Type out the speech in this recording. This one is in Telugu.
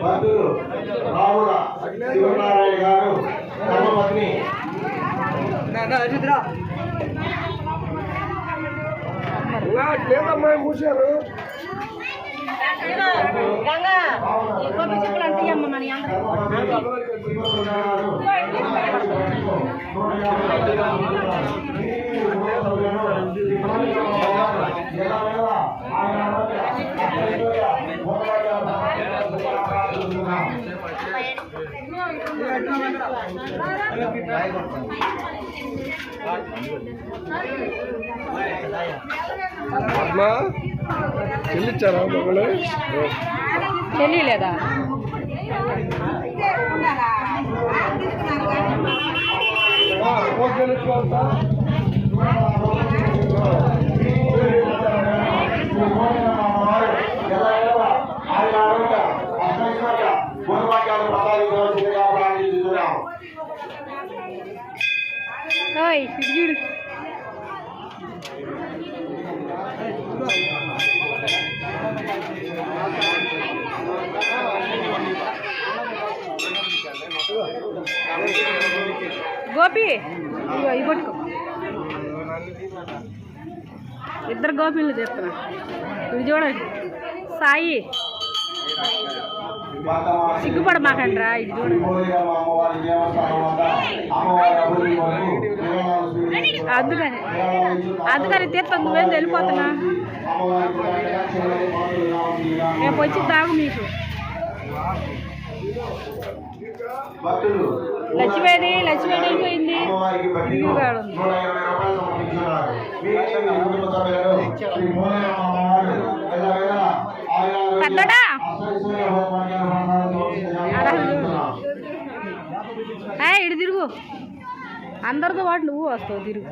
భక్తులు రావుల శివనారాయణ గారు ధర్మపత్ని లేదమ్మా మూసారు అమ్మా చెల్లిచ్చారా మమ్మల్ని చెల్లిలేదా చూడు గోపి ఇవి పట్టుకో ఇద్దరు గోపీలు చేస్తున్నా ఇవి చూడండి సాయి సిగ్గుపడమాకండ్రా ఇది చూడండి అందుకని తీర్థం నువ్వేం వెళ్ళిపోతున్నా రేపు వచ్చి తాగు మీకు లక్ష్మేది వెళ్ళిపోయింది పెద్దడా ఇటు తిరుగు అందరితో పాటు నువ్వు వస్తావు తిరుగు